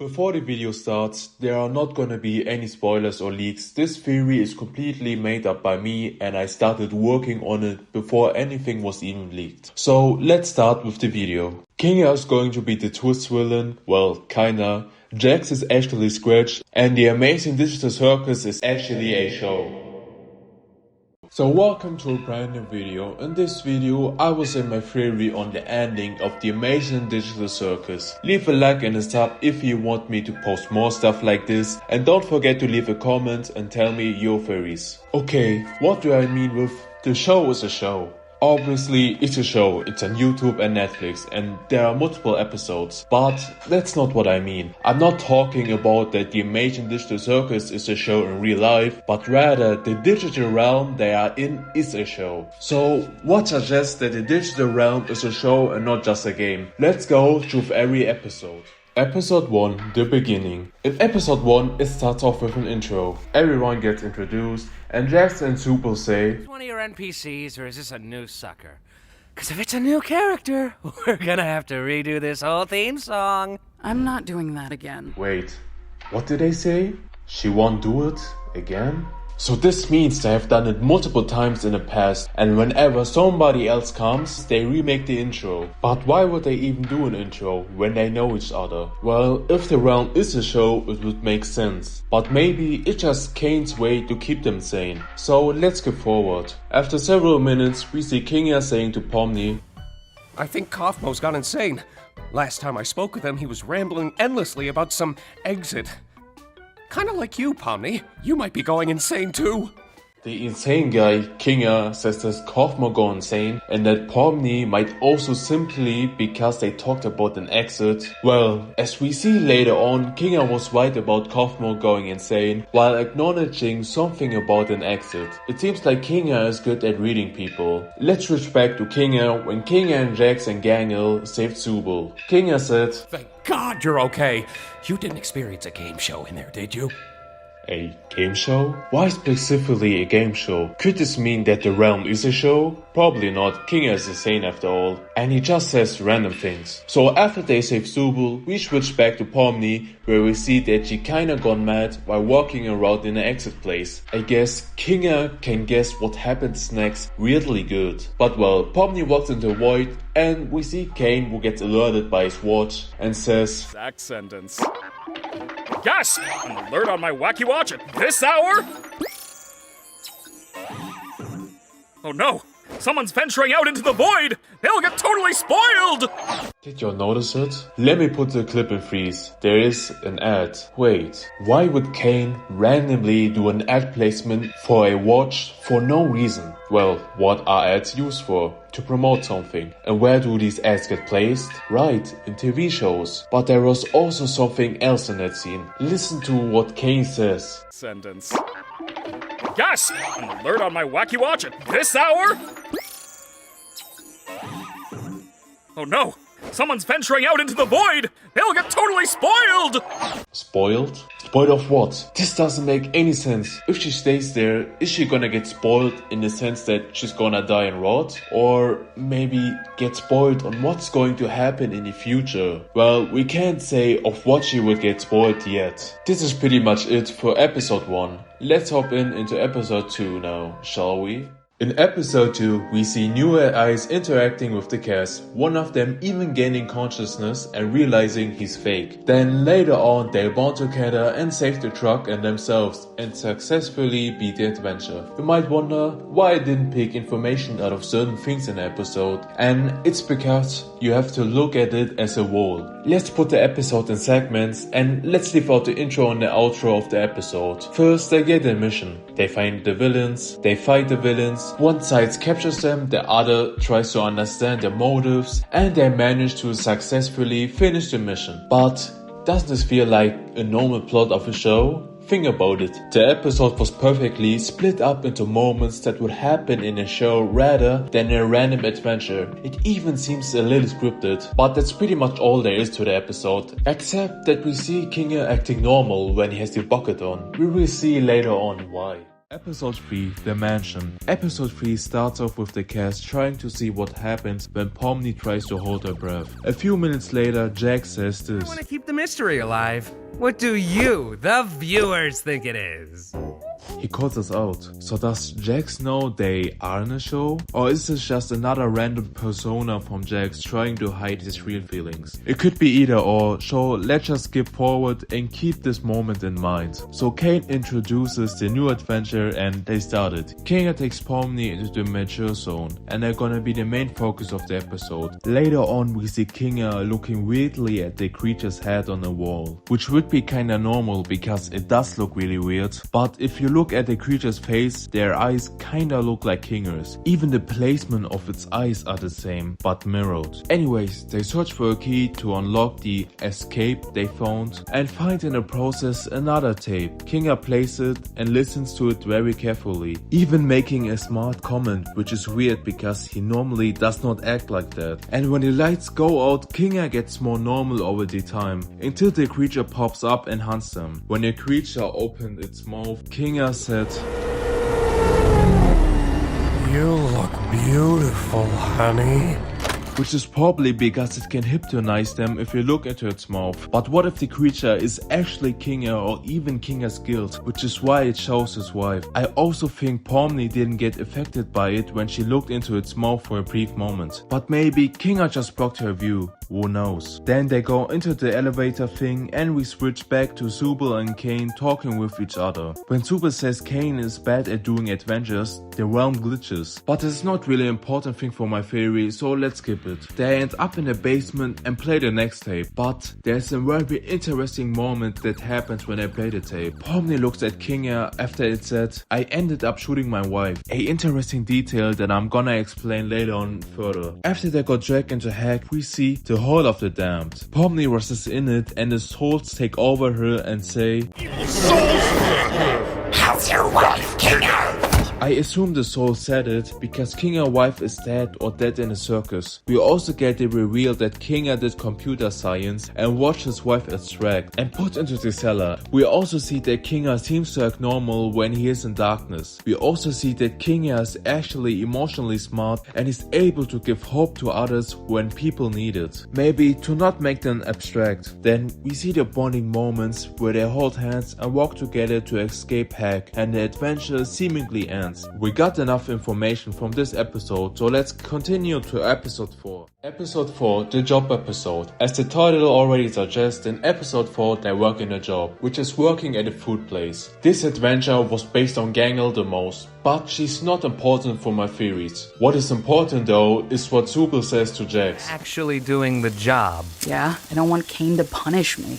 Before the video starts, there are not gonna be any spoilers or leaks. This theory is completely made up by me and I started working on it before anything was even leaked. So let's start with the video. Kinga is going to be the twist villain, well, kinda. Jax is actually Scratch and the Amazing Digital Circus is actually a show. So welcome to a brand new video. In this video I will say my theory on the ending of the Amazing Digital Circus. Leave a like and a sub if you want me to post more stuff like this, and don't forget to leave a comment and tell me your theories. Okay, what do I mean with the show is a show? Obviously, it's a show, it's on YouTube and Netflix and there are multiple episodes, but that's not what I mean. I'm not talking about that the Amazing Digital Circus is a show in real life, but rather the digital realm they are in is a show. So, what suggests that the digital realm is a show and not just a game? Let's go through every episode. Episode 1, the beginning. In episode 1, it starts off with an intro. Everyone gets introduced, and Jax and Super say, "One of your NPCs, or is this a new sucker? Because if it's a new character, we're gonna have to redo this whole theme song." I'm not doing that again. Wait, what did they say? She won't do it again? So this means they have done it multiple times in the past, and whenever somebody else comes, they remake the intro. But why would they even do an intro when they know each other? Well, if the realm is a show, it would make sense. But maybe it's just Kane's way to keep them sane. So let's skip forward. After several minutes, we see Kinga saying to Pomni, "I think Kaufmo's gone insane. Last time I spoke with him, he was rambling endlessly about some exit. Kinda like you, Pomni. You might be going insane too." The insane guy, Kinga, says that Kaufmo go insane and that Pomni might also simply because they talked about an exit. Well, as we see later on, Kinga was right about Kaufmo going insane while acknowledging something about an exit. It seems like Kinga is good at reading people. Let's switch back to Kinga when Kinga and Jax and Gangel saved Subal. Kinga said, "Thank God you're okay. You didn't experience a game show in there, did you?" A game show? Why specifically a game show? Could this mean that the realm is a show? Probably not, Kinga is insane after all. And he just says random things. So after they save Subal, we switch back to Pomni, where we see that she kinda gone mad while walking around in the exit place. I guess Kinga can guess what happens next weirdly good. But well, Pomni walks into the void and we see Kane, who gets alerted by his watch and says, "Exact sentence. Yes! An alert on my wacky watch at this hour? Oh no! Someone's venturing out into the void! They'll get totally spoiled!" Did you notice it? Let me put the clip in freeze. There is an ad. Wait, why would Kane randomly do an ad placement for a watch for no reason? Well, what are ads used for? To promote something. And where do these ads get placed? Right, in TV shows. But there was also something else in that scene. Listen to what Kane says. Sentence. Yes! An alert on my wacky watch at this hour? Oh no! Someone's venturing out into the void! They'll get totally spoiled! Spoiled? Spoiled of what? This doesn't make any sense. If she stays there, is she gonna get spoiled in the sense that she's gonna die and rot? Or maybe get spoiled on what's going to happen in the future? Well, we can't say of what she would get spoiled yet. This is pretty much it for episode 1. Let's hop into episode 2 now, shall we? In episode 2, we see new AIs interacting with the cast, one of them even gaining consciousness and realizing he's fake. Then later on, they bond together and save the truck and themselves and successfully beat the adventure. You might wonder why I didn't pick information out of certain things in the episode, and it's because you have to look at it as a whole. Let's put the episode in segments and let's leave out the intro and the outro of the episode. First, they get a mission. They find the villains, they fight the villains. One side captures them, the other tries to understand their motives, and they manage to successfully finish the mission. But doesn't this feel like a normal plot of a show? Think about it. The episode was perfectly split up into moments that would happen in a show rather than a random adventure. It even seems a little scripted, but that's pretty much all there is to the episode. Except that we see Kinga acting normal when he has the bucket on. We will see later on why. Episode 3, The Mansion. Episode 3 starts off with the cast trying to see what happens when Pomni tries to hold her breath. A few minutes later, Jack says this. I want to keep the mystery alive. What do you, the viewers, think it is? He calls us out. So does Jax know they are in a show? Or is this just another random persona from Jax trying to hide his real feelings? It could be either or, so let's just skip forward and keep this moment in mind. So Kane introduces the new adventure and they started. Kinga takes Pomni into the mature zone and they're gonna be the main focus of the episode. Later on we see Kinga looking weirdly at the creature's head on the wall, which would be kinda normal because it does look really weird, but if you look at the creature's face, their eyes kinda look like Kinga's. Even the placement of its eyes are the same, but mirrored. Anyways, they search for a key to unlock the escape they found and find in the process another tape. Kinga plays it and listens to it very carefully, even making a smart comment, which is weird because he normally does not act like that. And when the lights go out, Kinga gets more normal over the time, until the creature pops up and hunts them. When the creature opened its mouth, Kinga said, You look beautiful, honey. which is probably because it can hypnotize them if you look into its mouth. But what if the creature is actually Kinga or even Kinga's guild, which is why it shows his wife. I also think Pomni didn't get affected by it when she looked into its mouth for a brief moment. But maybe Kinga just blocked her view. Who knows? Then they go into the elevator thing and we switch back to Zubel and Kane talking with each other. When Zubel says Kane is bad at doing adventures, the realm glitches. But it's not really an important thing for my theory, so let's skip it. They end up in the basement and play the next tape. But there's a very interesting moment that happens when I play the tape. Pomni looks at Kinga after it said, I ended up shooting my wife. A interesting detail that I'm gonna explain later on further. After they got dragged into heck, we see the Hall of the Damned. Pomni rushes in it and the souls take over her and say, How's your wife, Kinga? I assume the soul said it because Kinga's wife is dead or dead in a circus. We also get the reveal that Kinga did computer science and watched his wife extract and put into the cellar. We also see that Kinga seems to act normal when he is in darkness. We also see that Kinga is actually emotionally smart and is able to give hope to others when people need it. Maybe to not make them abstract. Then we see the bonding moments where they hold hands and walk together to escape heck and the adventure seemingly ends. We got enough information from this episode, so let's continue to episode 4. Episode 4, the job episode. As the title already suggests, in episode 4 they work in a job, which is working at a food place. This adventure was based on Gangle the most, but she's not important for my theories. What is important though is what Zubel says to Jax. Actually doing the job. Yeah, I don't want Kane to punish me.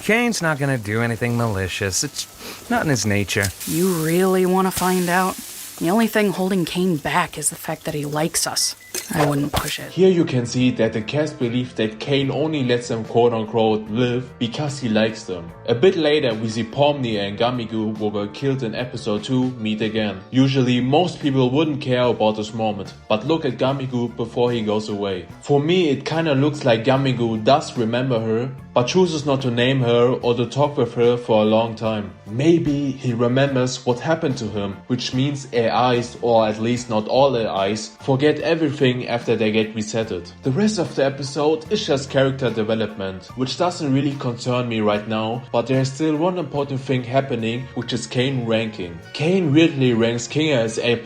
Kane's not gonna do anything malicious. It's not in his nature. You really want to find out? The only thing holding Kane back is the fact that he likes us. I wouldn't push it. Here you can see that the cast believe that Kane only lets them quote-unquote live because he likes them. A bit later we see Pomni and Gamigu, who were killed in episode 2, meet again. Usually most people wouldn't care about this moment, but look at Gamigu before he goes away. For me it kinda looks like Gamigu does remember her, but chooses not to name her or to talk with her for a long time. Maybe he remembers what happened to him, which means AIs, or at least not all AIs, forget everything after they get resetted. The rest of the episode is just character development, which doesn't really concern me right now, but there's still one important thing happening, which is Kane ranking. Kane weirdly ranks Kinga as A+,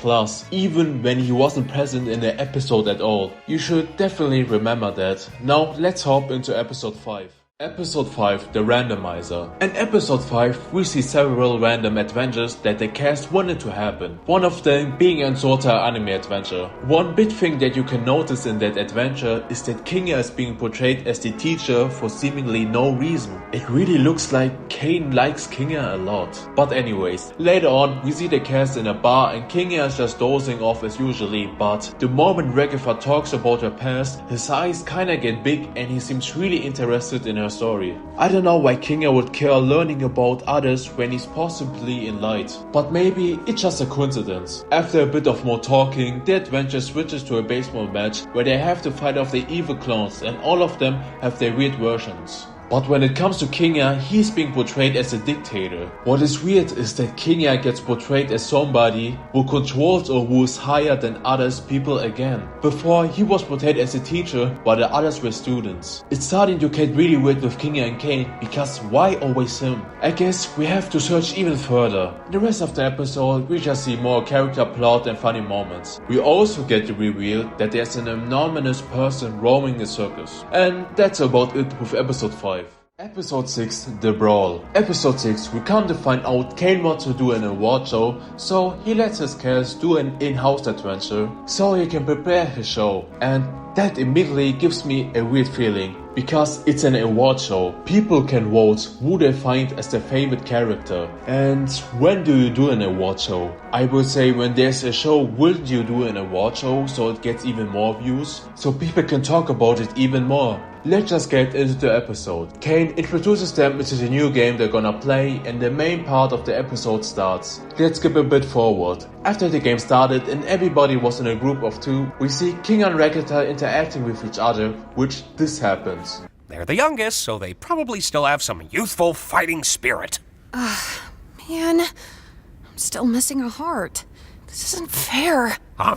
even when he wasn't present in the episode at all. You should definitely remember that. Now let's hop into episode 5. Episode 5, The Randomizer. In episode 5, we see several random adventures that the cast wanted to happen. One of them being an Sota anime adventure. One big thing that you can notice in that adventure is that Kinga is being portrayed as the teacher for seemingly no reason. It really looks like Kane likes Kinga a lot. But anyways, later on we see the cast in a bar and Kinga is just dozing off as usually, but the moment Regifa talks about her past, his eyes kinda get big and he seems really interested in her story. I don't know why Kinga would care learning about others when he's possibly in light, but maybe it's just a coincidence. After a bit of more talking, the adventure switches to a baseball match where they have to fight off the evil clones and all of them have their weird versions. But when it comes to Kinga, he's being portrayed as a dictator. What is weird is that Kinga gets portrayed as somebody who controls or who is higher than others people again. Before, he was portrayed as a teacher while the others were students. It's starting to get really weird with Kinga and Kane, because why always him? I guess we have to search even further. In the rest of the episode, we just see more character plot and funny moments. We also get the reveal that there's an anonymous person roaming the circus. And that's about it with episode 5. Episode 6, The Brawl. Episode 6, we come to find out Kane wants to do an award show, so he lets his cast do an in-house adventure so he can prepare his show. And that immediately gives me a weird feeling, because it's an award show. People can vote who they find as their favorite character. And when do you do an award show? I would say when there's a show, wouldn't you do an award show so it gets even more views? So people can talk about it even more. Let's just get into the episode. Kane introduces them into the new game they're gonna play, and the main part of the episode starts. Let's skip a bit forward. After the game started and everybody was in a group of 2, we see King and Rakata interacting with each other, which this happens. They're the youngest, so they probably still have some youthful fighting spirit. Man, I'm still missing a heart. This isn't fair. Huh?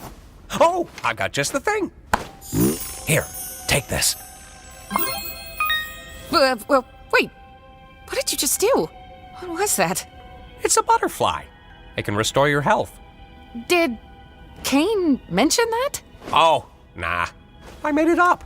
Oh, I got just the thing. Here, take this. Well, wait. What did you just do? What was that? It's a butterfly. It can restore your health. Did Kane mention that? Oh, nah. I made it up.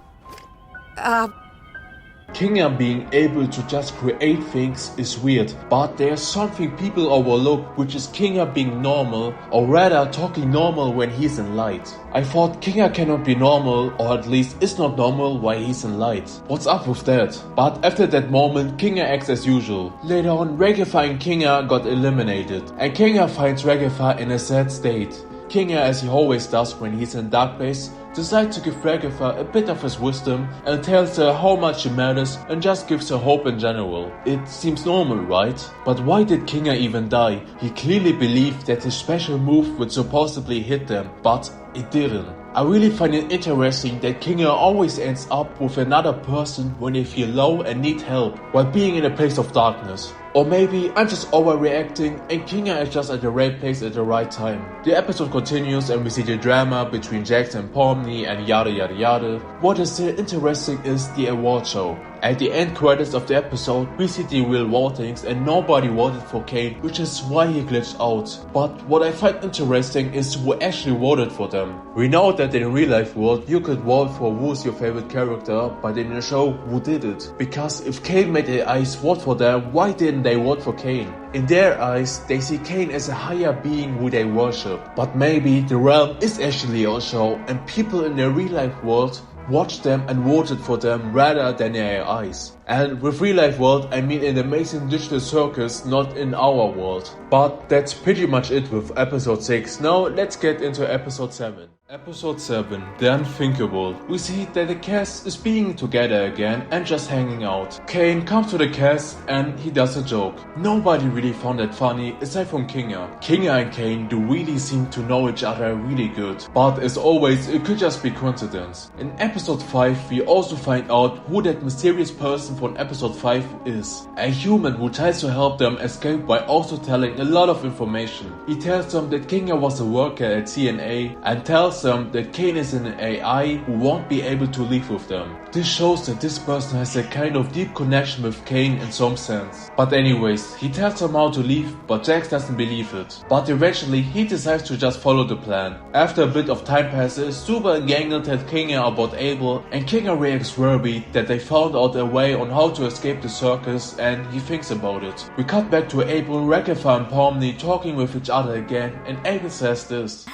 Kinga being able to just create things is weird, but there's something people overlook, which is Kinga being normal, or rather talking normal when he's in light. I thought Kinga cannot be normal, or at least is not normal while he's in light. What's up with that? But after that moment, Kinga acts as usual. Later on, Ragatha and Kinga got eliminated, and Kinga finds Ragatha in a sad state. Kinga, as he always does when he's in dark place, decides to give Ragatha a bit of his wisdom and tells her how much she matters and just gives her hope in general. It seems normal, right? But why did Kinga even die? He clearly believed that his special move would supposedly hit them, but it didn't. I really find it interesting that Kinga always ends up with another person when they feel low and need help, while being in a place of darkness. Or maybe I'm just overreacting and Kinga is just at the right place at the right time. The episode continues and we see the drama between Jax and Pomni and yada yada yada. What is still interesting is the award show. At the end credits of the episode, we see the real votings and nobody voted for Kane, which is why he glitched out. But what I find interesting is who actually voted for them. We know that in real life world you could vote for who's your favorite character, but in the show, who did it? Because if Kane made their eyes vote for them, why didn't they vote for Kane? In their eyes, they see Kane as a higher being who they worship. But maybe the realm is actually a show and people in their real life world watched them and voted for them rather than their eyes. And with real life world, I mean in the Amazing Digital Circus, not in our world. But that's pretty much it with episode 6. Now let's get into episode 7. Episode 7, The Unthinkable. We see that the cast is being together again and just hanging out. Kane comes to the cast and he does a joke. Nobody really found that funny aside from Kinga. Kinga and Kane do really seem to know each other really good. But as always, it could just be coincidence. In episode 5, we also find out who that mysterious person from episode 5 is. A human who tries to help them escape by also telling a lot of information. He tells them that Kinga was a worker at CNA and tells them that Kane is an AI who won't be able to leave with them. This shows that this person has a kind of deep connection with Kane in some sense. But anyways, he tells them how to leave, but Jax doesn't believe it. But eventually he decides to just follow the plan. After a bit of time passes, Super and Gangle tell Kinga about Abel, and Kinga reacts worried that they found out a way on how to escape the circus, and he thinks about it. We cut back to Abel, Ragatha and Pomni talking with each other again, and Abel says this.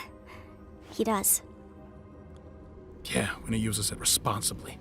He does. Yeah, when he uses it responsibly.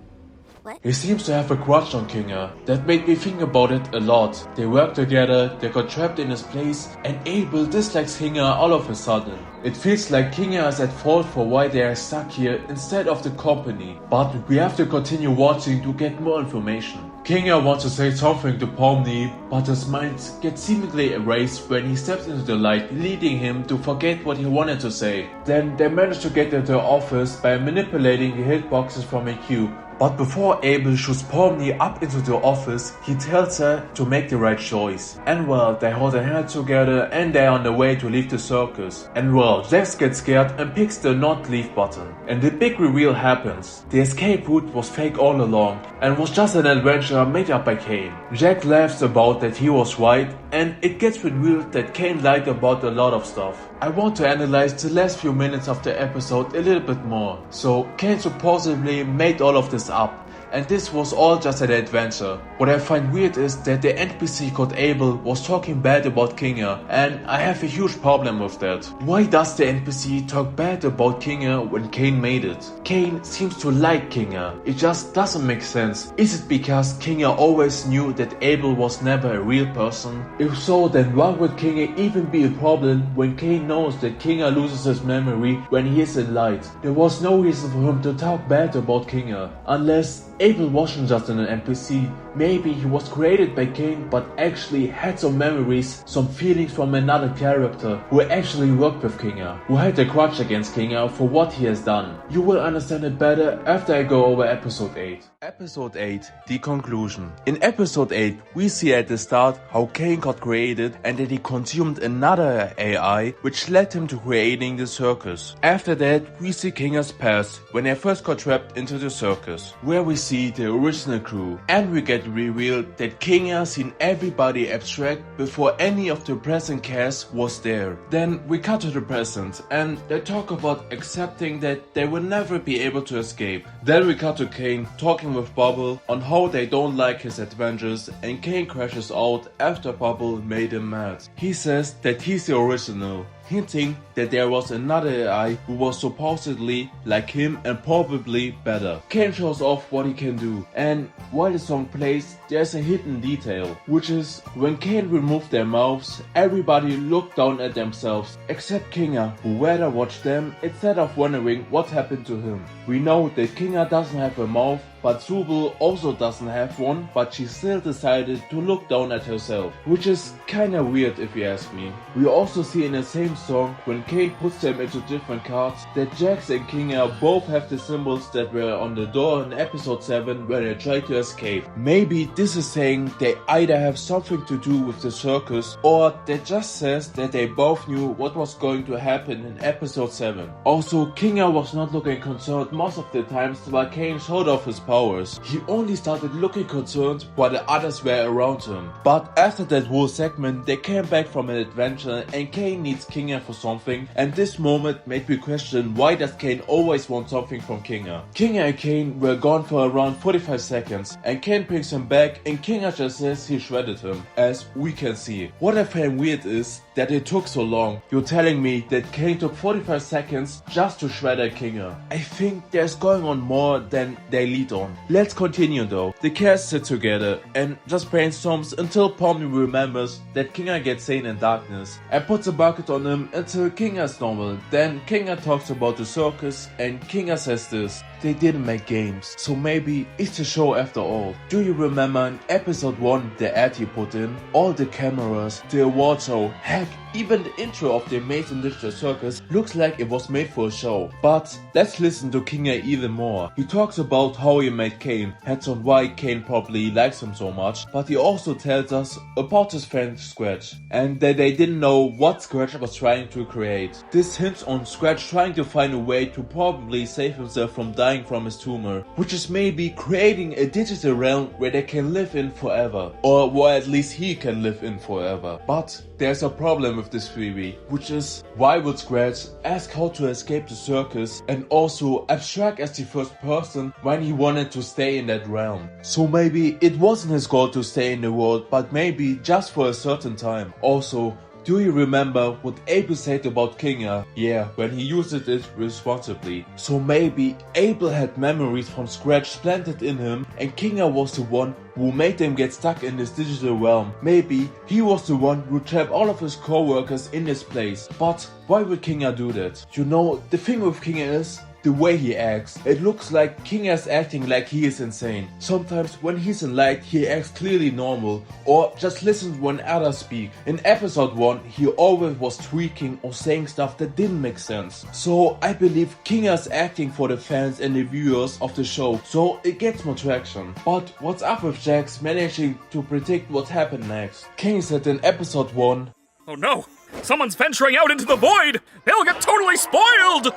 He seems to have a crush on Kinga. That made me think about it a lot. They work together, they got trapped in his place, and Abel dislikes Kinga all of a sudden. It feels like Kinga is at fault for why they are stuck here instead of the company. But we have to continue watching to get more information. Kinga wants to say something to Pomni, but his mind gets seemingly erased when he steps into the light, leading him to forget what he wanted to say. Then they manage to get into the office by manipulating the hitboxes from a cube. But before Abel shoots Pomni up into the office, he tells her to make the right choice. And well, they hold their hands together and they're on the way to leave the circus. And well, Jax gets scared and picks the not leave button. And the big reveal happens. The escape route was fake all along and was just an adventure made up by Kane. Jack laughs about that he was right, and it gets revealed that Kane lied about a lot of stuff. I want to analyze the last few minutes of the episode a little bit more. So Kane supposedly made all of this up, and this was all just an adventure. What I find weird is that the NPC called Abel was talking bad about Kinga, and I have a huge problem with that. Why does the NPC talk bad about Kinga when Kane made it? Kane seems to like Kinga. It just doesn't make sense. Is it because Kinga always knew that Abel was never a real person? If so, then why would Kinga even be a problem when Kane knows that Kinga loses his memory when he is in light? There was no reason for him to talk bad about Kinga, unless Abel wasn't just an NPC. Maybe he was created by Kane but actually had some memories, some feelings from another character who actually worked with Kinga, who had a grudge against Kinga for what he has done. You will understand it better after I go over episode 8. Episode 8, the conclusion. In episode 8, we see at the start how Kane got created and that he consumed another AI, which led him to creating the circus. After that, we see Kinga's past, when they first got trapped into the circus, where we see the original crew, and we get revealed that Kinga seen everybody abstract before any of the present cast was there. Then we cut to the present, and they talk about accepting that they will never be able to escape. Then we cut to Kane talking with Bubble on how they don't like his adventures, and Kane crashes out after Bubble made him mad. He says that he's the original, hinting that there was another AI who was supposedly like him and probably better. Kane shows off what he can do, and while the song plays, there's a hidden detail, which is when Kane removed their mouths, everybody looked down at themselves, except Kinga, who rather watched them instead of wondering what happened to him. We know that Kinga doesn't have a mouth, but Subul also doesn't have one, but she still decided to look down at herself, which is kinda weird if you ask me. We also see in the same song, when Kane puts them into different cards, that Jax and Kinga both have the symbols that were on the door in episode 7 when they tried to escape. Maybe this is saying they either have something to do with the circus, or that just says that they both knew what was going to happen in episode 7. Also, Kinga was not looking concerned most of the times while Kane showed off his powers. He only started looking concerned while the others were around him. But after that whole segment, they came back from an adventure and Kane needs Kinga for something, and this moment made me question why does Kane always want something from Kinga. Kinga and Kane were gone for around 45 seconds and Kane picks him back and Kinga just says he shredded him, as we can see. What I find weird is that it took so long. You're telling me that Kane took 45 seconds just to shred at Kinga. I think there's going on more than they lead on. Let's continue though. The cast sit together and just brainstorms until Pomni remembers that Kinga gets sane in darkness and puts a bucket on him until Kinga's normal. Then Kinga talks about the circus and Kinga says this: they didn't make games, so maybe it's a show after all. Do you remember in episode 1 the ad he put in? All the cameras, the award show, heck, even the intro of the Amazing Digital Circus looks like it was made for a show. But let's listen to Kinga even more. He talks about how he made Kane, hints on why Kane probably likes him so much, but he also tells us about his friend Scratch, and that they didn't know what Scratch was trying to create. This hints on Scratch trying to find a way to probably save himself from dying from his tumor, which is maybe creating a digital realm where they can live in forever, or where at least he can live in forever. But there's a problem with this theory, which is why would Scratch ask how to escape the circus and also abstract as the first person when he wanted to stay in that realm? So maybe it wasn't his goal to stay in the world, but maybe just for a certain time. Also, do you remember what Abel said about Kinga? Yeah, when he used it responsibly. So maybe Abel had memories from Scratch planted in him and Kinga was the one who made them get stuck in this digital realm. Maybe he was the one who trapped all of his co-workers in this place. But why would Kinga do that? You know, the thing with Kinga is the way he acts. It looks like King is acting like he is insane. Sometimes when he's in light he acts clearly normal or just listens when others speak. In episode 1 he always was tweaking or saying stuff that didn't make sense. So I believe King is acting for the fans and the viewers of the show, so it gets more traction. But what's up with Jax managing to predict what happened next? King said in episode 1, Oh no! Someone's venturing out into the void! They'll get totally spoiled!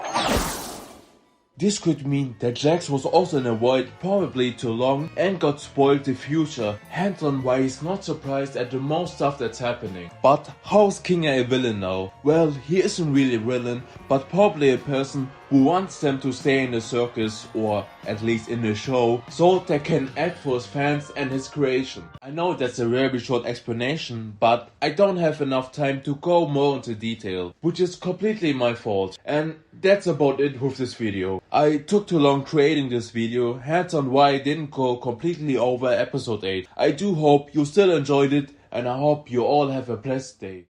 this could mean that Jax was also in a void probably too long and got spoiled the future, hence on why he's not surprised at the most stuff that's happening. But how is King a villain now? Well, he isn't really a villain, but probably a person who wants them to stay in the circus, or at least in the show, so they can act for his fans and his creation. I know that's a very short explanation, but I don't have enough time to go more into detail, which is completely my fault. And that's about it with this video. I took too long creating this video, hence on why I didn't go completely over episode 8. I do hope you still enjoyed it, and I hope you all have a blessed day.